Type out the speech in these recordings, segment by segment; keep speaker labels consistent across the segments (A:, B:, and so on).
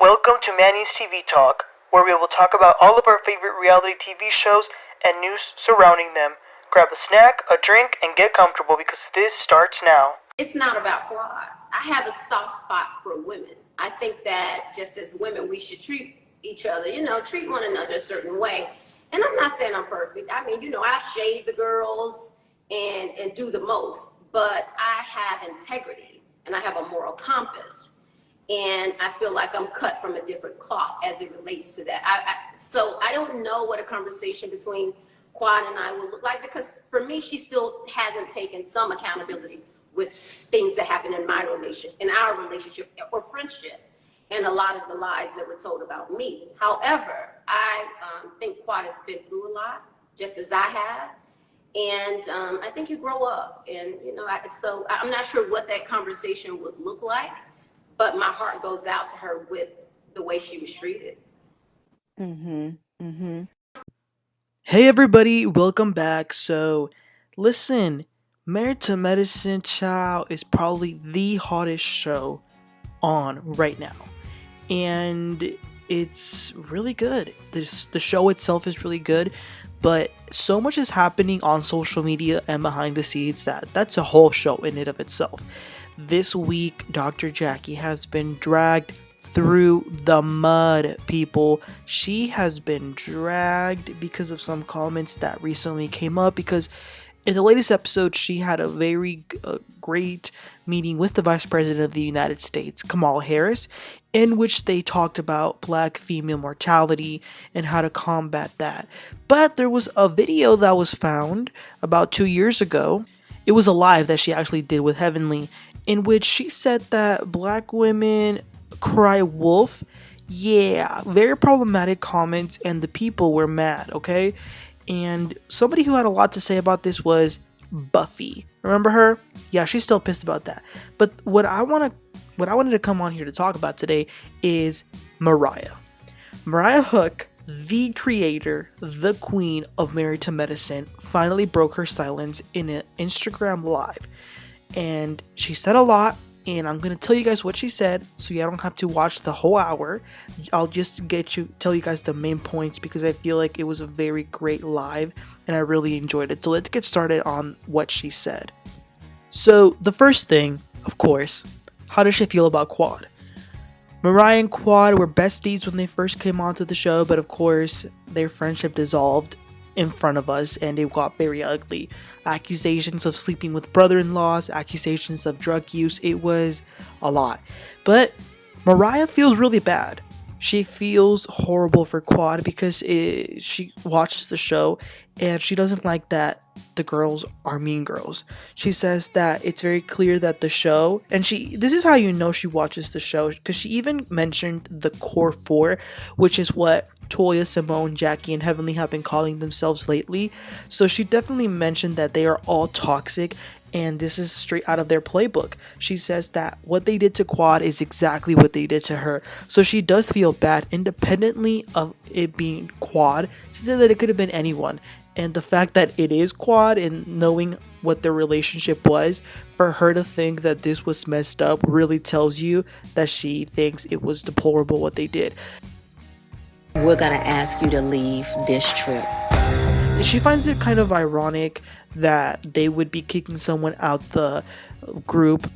A: Welcome to Manny's TV Talk, where we will talk about all of our favorite reality TV shows and news surrounding them. Grab a snack, a drink, and get comfortable because this starts now.
B: It's not about quad. I have a soft spot for women. I think that just as women, we should treat each other, treat one another a certain way. And I'm not saying I'm perfect. I mean, I shade the girls and do the most, but I have integrity and I have a moral compass. And I feel like I'm cut from a different cloth as it relates to that. So I don't know what a conversation between Quad and I will look like, because for me, she still hasn't taken some accountability with things that happen in our relationship or friendship, and a lot of the lies that were told about me. However, I think Quad has been through a lot, just as I have. And I think you grow up, and so I'm not sure what that conversation would look like. But my heart goes out to her with the way she was treated.
A: Hey everybody, welcome back. So, listen, Married to Medicine, child, is probably the hottest show on right now. And it's really good. The show itself is really good, but so much is happening on social media and behind the scenes that's a whole show in and of itself. This week, Dr. Jackie has been dragged through the mud, people. She has been dragged because of some comments that recently came up, because in the latest episode, she had a very great meeting with the Vice President of the United States, Kamala Harris, in which they talked about Black female mortality and how to combat that. But there was a video that was found about 2 years ago. It was a live that she actually did with Heavenly, in which she said that Black women cry wolf. Yeah, very problematic comments, and the people were mad, okay? And somebody who had a lot to say about this was Buffie. Remember her? Yeah, she's still pissed about that. But what I wanted to come on here to talk about today is Mariah. Mariah Huq, the creator, the queen of Married to Medicine, finally broke her silence in an Instagram live. And she said a lot, and I'm going to tell you guys what she said, so you don't have to watch the whole hour. I'll just tell you guys the main points, because I feel like it was a very great live, and I really enjoyed it. So let's get started on what she said. So the first thing, of course, how does she feel about Quad? Mariah and Quad were besties when they first came onto the show, but of course, their friendship dissolved in front of us, and it got very ugly. Accusations of sleeping with brother-in-laws, accusations of drug use, it was a lot. But Mariah feels really bad. She feels horrible for Quad because she watches the show and she doesn't like that the girls are mean girls. She says that it's very clear that the show, and this is how you know she watches the show, because she even mentioned the core four, which is what Toya, Simone, Jackie, and Heavenly have been calling themselves lately. So she definitely mentioned that they are all toxic, and this is straight out of their playbook. She says that what they did to Quad is exactly what they did to her. So she does feel bad, independently of it being Quad. She said that it could have been anyone. And the fact that it is Quad, and knowing what their relationship was, for her to think that this was messed up really tells you that she thinks it was deplorable what they did.
C: We're going to ask you to leave this trip.
A: She finds it kind of ironic that they would be kicking someone out the group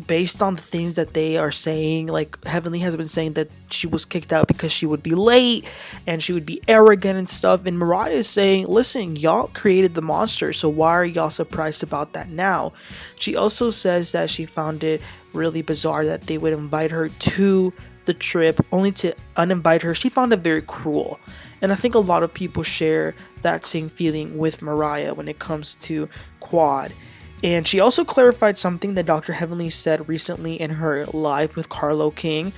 A: based on the things that they are saying. Like, Heavenly has been saying that she was kicked out because she would be late and she would be arrogant and stuff. And Mariah is saying, listen, y'all created the monster, so why are y'all surprised about that now? She also says that she found it really bizarre that they would invite her to the trip only to uninvite her. She found it very cruel. And I think a lot of people share that same feeling with Mariah when it comes to Quad. And she also clarified something that Dr. Heavenly said recently in her live with Carlo King.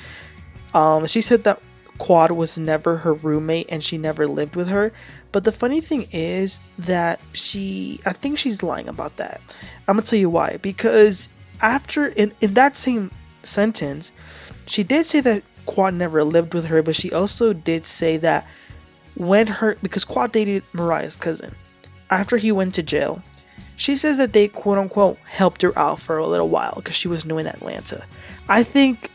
A: She said that Quad was never her roommate and she never lived with her. But the funny thing is that I think she's lying about that. I'm gonna tell you why. Because in that same sentence, she did say that Quad never lived with her, but she also did say that because Quad dated Mariah's cousin, after he went to jail, she says that they quote unquote helped her out for a little while because she was new in Atlanta. I think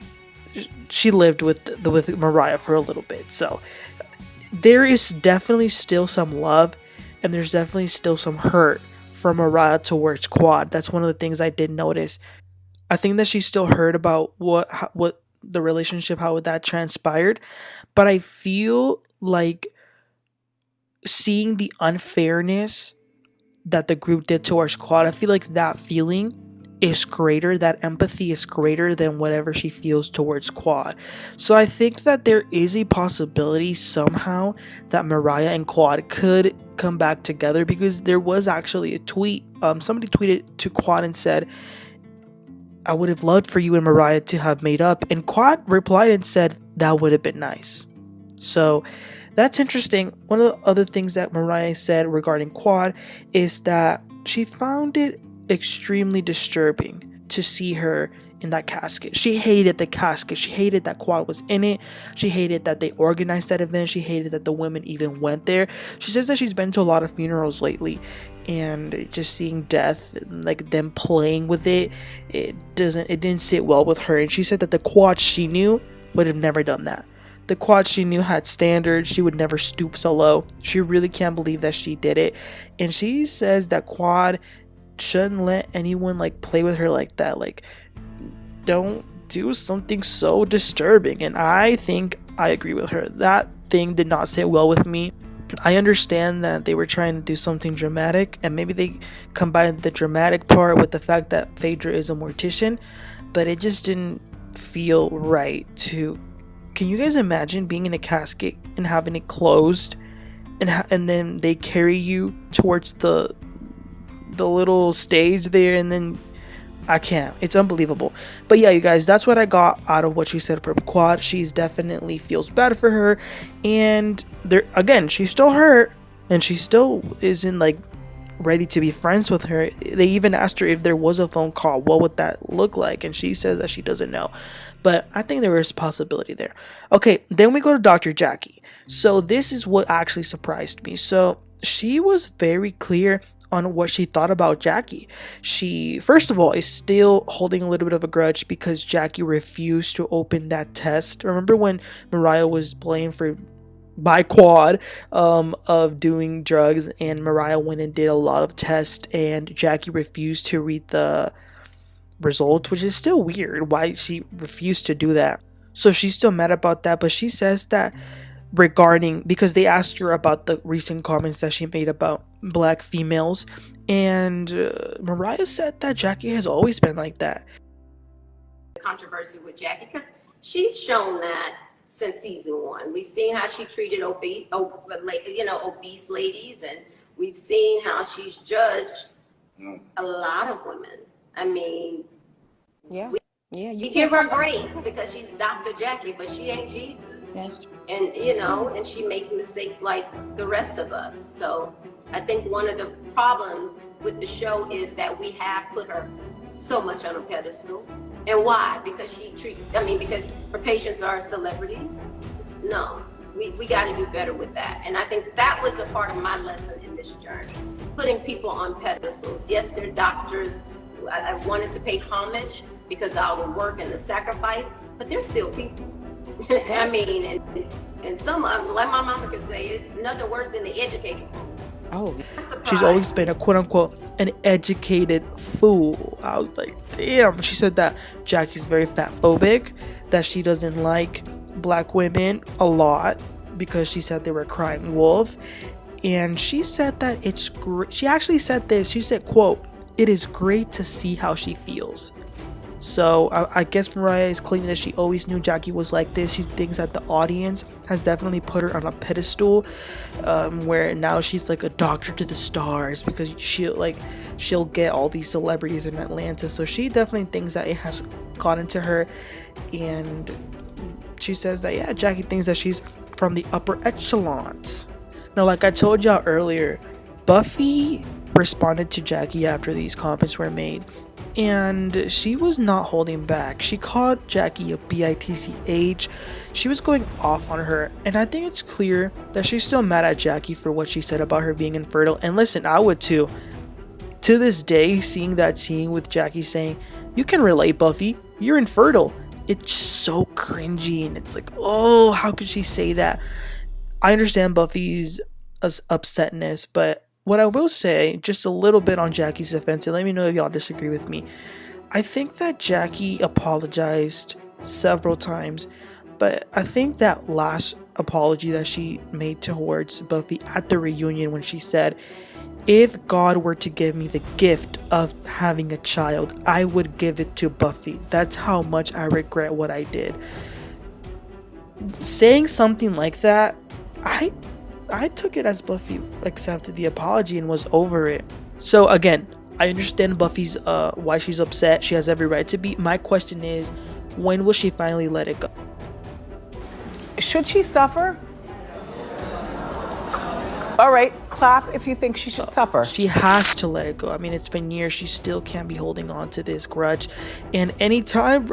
A: she lived with Mariah for a little bit. So there is definitely still some love, and there's definitely still some hurt from Mariah towards Quad. That's one of the things I did notice. I think that she still heard about what the relationship, how that transpired, but I feel like seeing the unfairness that the group did towards Quad, I feel like that feeling is greater, that empathy is greater than whatever she feels towards Quad. So I think that there is a possibility somehow that Mariah and Quad could come back together, because there was actually a tweet. Somebody tweeted to Quad and said, I would have loved for you and Mariah to have made up. And Quad replied and said, that would have been nice. So that's interesting. One of the other things that Mariah said regarding Quad is that she found it extremely disturbing to see her in that casket. She hated the casket. She hated that Quad was in it. She hated that they organized that event. She hated that the women even went there. She says that she's been to a lot of funerals lately, and just seeing death, like them playing with it, it didn't sit well with her. And she said that the Quad she knew would have never done that. The Quad she knew had standards. She would never stoop so low. She really can't believe that she did it. And she says that Quad shouldn't let anyone like play with her like that. Like, don't do something so disturbing. And I think I agree with her. That thing did not sit well with me. I understand that they were trying to do something dramatic, and maybe they combined the dramatic part with the fact that Phaedra is a mortician, but it just didn't feel right to... Can you guys imagine being in a casket and having it closed, and then they carry you towards the little stage there, and then I can't. It's unbelievable. But yeah, you guys, that's what I got out of what she said from Quad. She's definitely feels bad for her, and there again, she's still hurt, and she still isn't like ready to be friends with her. They even asked her if there was a phone call, what would that look like, and she says that she doesn't know. But I think there is a possibility there. Okay, then we go to Dr. Jackie. So this is what actually surprised me. So she was very clear on what she thought about Jackie. She, first of all, is still holding a little bit of a grudge because Jackie refused to open that test. Remember when Mariah was blamed by Quad of doing drugs, and Mariah went and did a lot of tests, and Jackie refused to read the results, which is still weird why she refused to do that. So she's still mad about that, but she says that because they asked her about the recent comments that she made about black females, and Mariah said that Jackie has always been like that.
B: Controversy with Jackie, because she's shown that since season 1. We've seen how she treated obese ladies, and we've seen how she's judged a lot of women. I mean, you give her grace because she's Dr. Jackie, but she ain't Jesus. And and she makes mistakes like the rest of us. So I think one of the problems with the show is that we have put her so much on a pedestal. And why? Because because her patients are celebrities. No, we got to do better with that. And I think that was a part of my lesson in this journey. Putting people on pedestals. Yes, they're doctors. I wanted to pay homage because of all the work and the sacrifice, but they're still people. I mean, and some of them, like my mama could say, it's nothing worse than the educated fool.
A: Oh, she's always been a quote-unquote an educated fool. I was like, damn. She said that Jackie's very fat-phobic, that she doesn't like black women a lot because she said they were crying wolf. And she said that it's great. She actually said this. She said, quote, "It is great to see how she feels." So I guess Mariah is claiming that she always knew Jackie was like this. She thinks that the audience has definitely put her on a pedestal, where now she's like a doctor to the stars because she'll get all these celebrities in Atlanta. So she definitely thinks that it has gotten to her, and she says that Jackie thinks that she's from the upper echelons. Now, like I told y'all earlier, Buffy responded to Jackie after these comments were made, and she was not holding back. She called Jackie a bitch. She was going off on her, and I think it's clear that she's still mad at Jackie for what she said about her being infertile. And listen, I would too. To this day, seeing that scene with Jackie saying, "You can relate, Buffy, you're infertile," it's so cringy, and it's like, oh, how could she say that? I understand Buffy's upsetness, but what I will say, just a little bit on Jackie's defense, and let me know if y'all disagree with me. I think that Jackie apologized several times, but I think that last apology that she made towards Buffy at the reunion, when she said, if God were to give me the gift of having a child, I would give it to Buffy. That's how much I regret what I did. Saying something like that, I took it as Buffy accepted the apology and was over it. So again, I understand Buffy's why she's upset. She has every right to be. My question is, when will she finally let it go?
D: Should she suffer? All right, clap if you think she should suffer.
A: She has to let it go. I mean, it's been years. She still can't be holding on to this grudge. And anytime,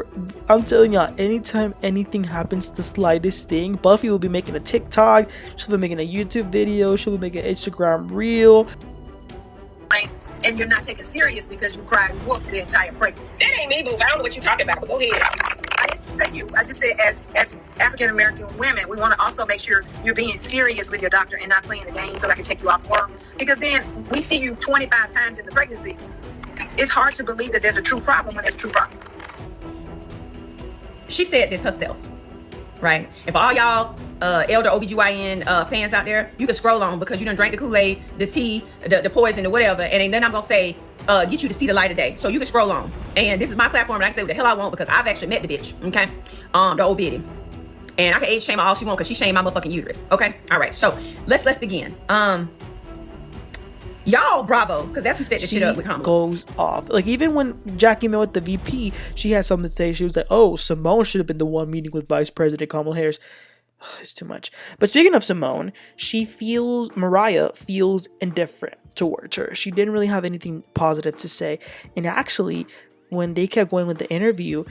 A: I'm telling y'all, anytime anything happens, the slightest thing, Buffy will be making a TikTok. She'll be making a YouTube video. She'll be making an Instagram reel.
E: And you're not taken serious because you cried wolf the entire pregnancy.
F: That ain't me, boo. I don't know what you're talking about, but go ahead.
E: I didn't say you. I just said as African-American women, we want to also make sure you're being serious with your doctor and not playing the game so I can take you off work. Because then we see you 25 times in the pregnancy. It's hard to believe that there's a true problem when there's a true problem.
F: She said this herself, right? If all y'all elder OBGYN fans out there, you can scroll on because you done drank the Kool-Aid, the tea, the poison, or whatever, and ain't nothing I'm gonna say get you to see the light of day. So you can scroll on. And this is my platform, and I can say what the hell I want because I've actually met the bitch, okay? The old biddy. And I can age shame her all she want because she shamed my motherfucking uterus, okay? All right, so let's begin. Y'all bravo, because that's who set this shit up with Humble.
A: Goes off. Like, even when Jackie met with the VP, she had something to say. She was like, oh, Simone should have been the one meeting with Vice President Kamala Harris. It's too much. But speaking of Simone, Mariah feels indifferent towards her. She didn't really have anything positive to say. And actually, when they kept going with the interview,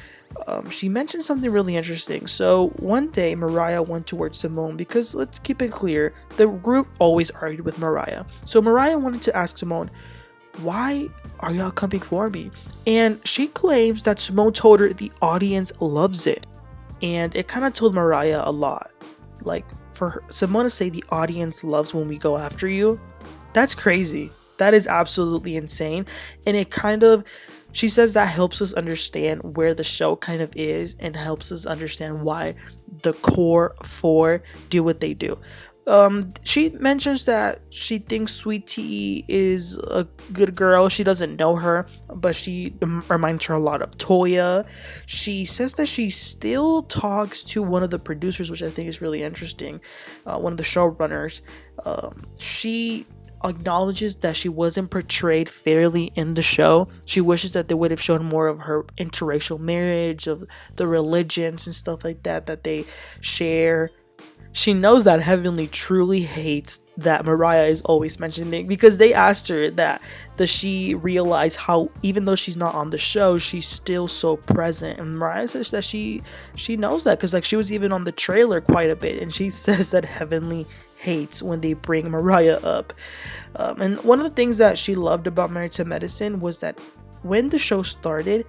A: she mentioned something really interesting. So one day, Mariah went towards Simone because, let's keep it clear, the group always argued with Mariah. So Mariah wanted to ask Simone, why are y'all coming for me? And she claims that Simone told her the audience loves it. And it kind of told Mariah a lot. Like, for Simone to say the audience loves when we go after you, that's crazy. That is absolutely insane. And it kind of, she says that helps us understand where the show kind of is and helps us understand why the core four do what they do. She mentions that she thinks Sweet Tea is a good girl. She doesn't know her, but she reminds her a lot of Toya. She says that she still talks to one of the producers, which I think is really interesting, one of the showrunners. She acknowledges that she wasn't portrayed fairly in the show. She wishes that they would have shown more of her interracial marriage, of the religions and stuff like that they share. She knows that Heavenly truly hates that Mariah is always mentioning, because they asked her that, does she realize how, even though she's not on the show, she's still so present? And Mariah says that she knows that, because like she was even on the trailer quite a bit, and she says that Heavenly hates when they bring Mariah up. And one of the things that she loved about Married to Medicine was that when the show started,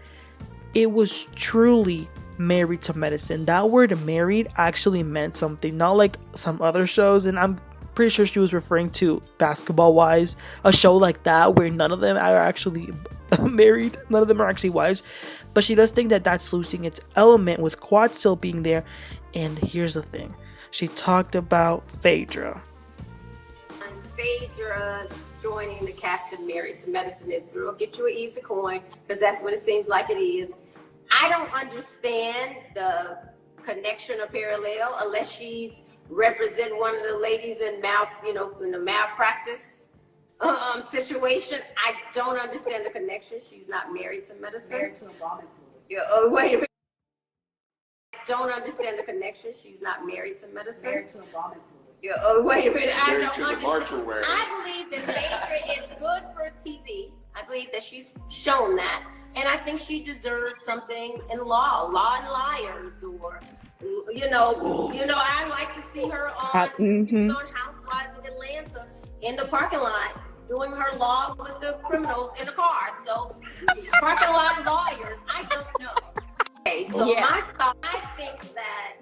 A: it was truly Married to Medicine. That word married actually meant something, not like some other shows. And I'm pretty sure she was referring to Basketball Wives, a show like that where none of them are actually married, none of them are actually wives. But she does think that that's losing its element with Quad still being there. And here's the thing, she talked about Phaedra.
B: Phaedra joining the cast of Married to Medicine is, girl, get you an easy coin, because that's what it seems like it is. I don't understand the connection or parallel unless she's representing one of the ladies in in the malpractice situation. I don't understand the connection. She's not married to medicine.
E: Married to a vomit pool.
B: Yeah, oh, wait a minute. I don't understand the connection. She's not married to medicine.
E: Married to a vomit pool.
B: Yeah, oh, wait a minute. I don't understand.
G: Mortuary.
B: I believe that Phaedra is good for TV. I believe that she's shown that. And I think she deserves something in Law and Liars, or I like to see her on on Housewives of Atlanta in the parking lot doing her law with the criminals in the car. So parking lot lawyers, I don't know. Okay, So
F: Yeah.
B: my thought, I think that,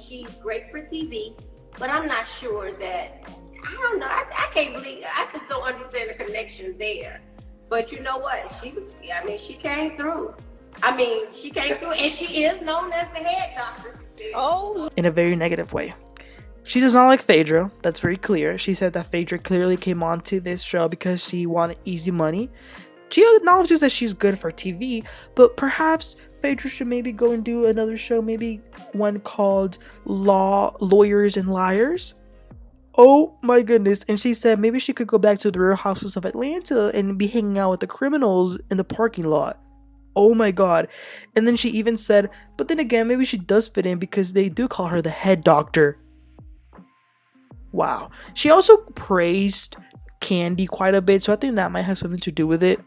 B: she's great for TV, but I'm not sure that, I don't know. I can't believe, I just don't understand the connection there. But you know what? She came through. She came through, and she is known as the head doctor.
D: Oh.
A: In a very negative way. She does not like Phaedra. That's very clear. She said that Phaedra clearly came onto this show because she wanted easy money. She acknowledges that she's good for TV, but perhaps Phaedra should maybe go and do another show, maybe one called Lawyers and Liars. Oh my goodness. And she said maybe she could go back to the Real Housewives of Atlanta and be hanging out with the criminals in the parking lot. Oh my god. And then she even said, but then again, maybe she does fit in because they do call her the head doctor. Wow. She also praised Candy quite a bit, so I think that might have something to do with it.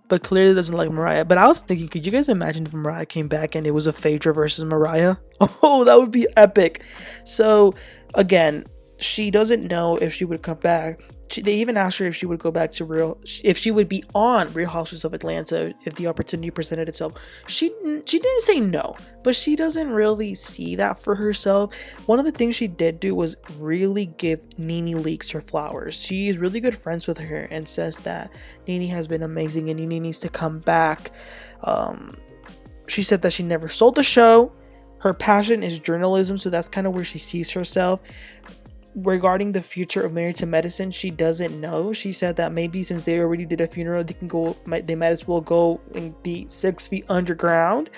A: But clearly doesn't like Mariah. But I was thinking, could you guys imagine if Mariah came back and it was a Phaedra versus Mariah? Oh, that would be epic. So, again, she doesn't know if she would come back. They even asked her if she would go back to if she would be on Real Housewives of Atlanta if the opportunity presented itself. She didn't say no, but she doesn't really see that for herself. One of the things she did do was really give Nene Leakes her flowers. She is really good friends with her and says that Nene has been amazing and Nene needs to come back. She said that she never sold the show. Her passion is journalism, so that's kind of where she sees herself. Regarding the future of Married to Medicine, she doesn't know. She said that maybe since they already did a funeral, they might as well go and be 6 feet underground.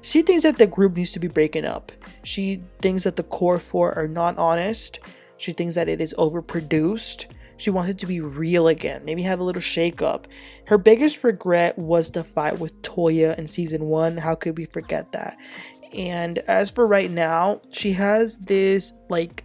A: She thinks that the group needs to be breaking up. She thinks that the core 4 are not honest. She thinks that it is overproduced. She wants it to be real again. Maybe have a little shake up. Her biggest regret was the fight with Toya in season 1. How could we forget that? And as for right now, she has this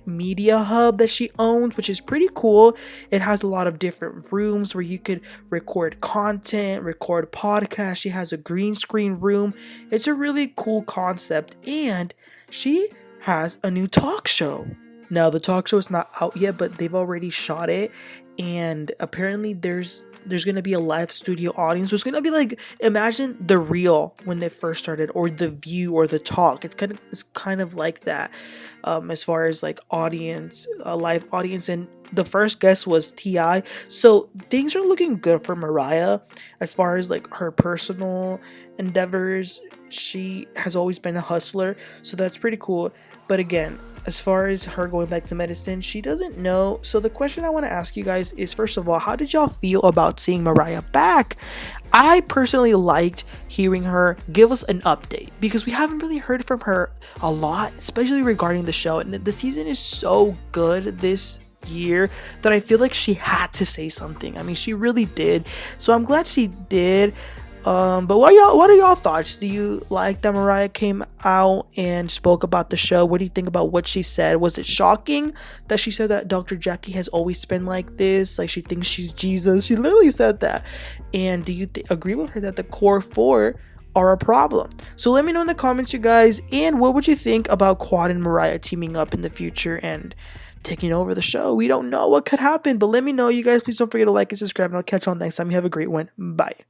A: media hub that she owns, which is pretty cool. It has a lot of different rooms where you could record content, record podcasts. She has a green screen room. It's a really cool concept. And she has a new talk show. Now, the talk show is not out yet, but they've already shot it. And apparently there's going to be a live studio audience. So it's going to be imagine The Real when it first started, or The View, or The Talk. It's kind of like that, as far as audience, a live audience. And the first guest was T.I. So things are looking good for Mariah as far as her personal endeavors. She has always been a hustler, so that's pretty cool. But again, as far as her going back to medicine, she doesn't know. So the question I want to ask you guys is, first of all, how did y'all feel about seeing Mariah back? I personally liked hearing her give us an update because we haven't really heard from her a lot, especially regarding the show. And the season is so good this year that I feel like she had to say something. She really did. So I'm glad she did. But what are y'all thoughts? Do you like that Mariah came out and spoke about the show? What do you think about what she said? Was it shocking that she said that Dr. Jackie has always been like this? She thinks she's Jesus. She literally said that. And do you agree with her that the core 4 are a problem? So let me know in the comments, you guys. And what would you think about Quad and Mariah teaming up in the future and taking over the show? We don't know what could happen, but let me know, you guys. Please don't forget to like and subscribe, and I'll catch y'all next time. You have a great one. Bye.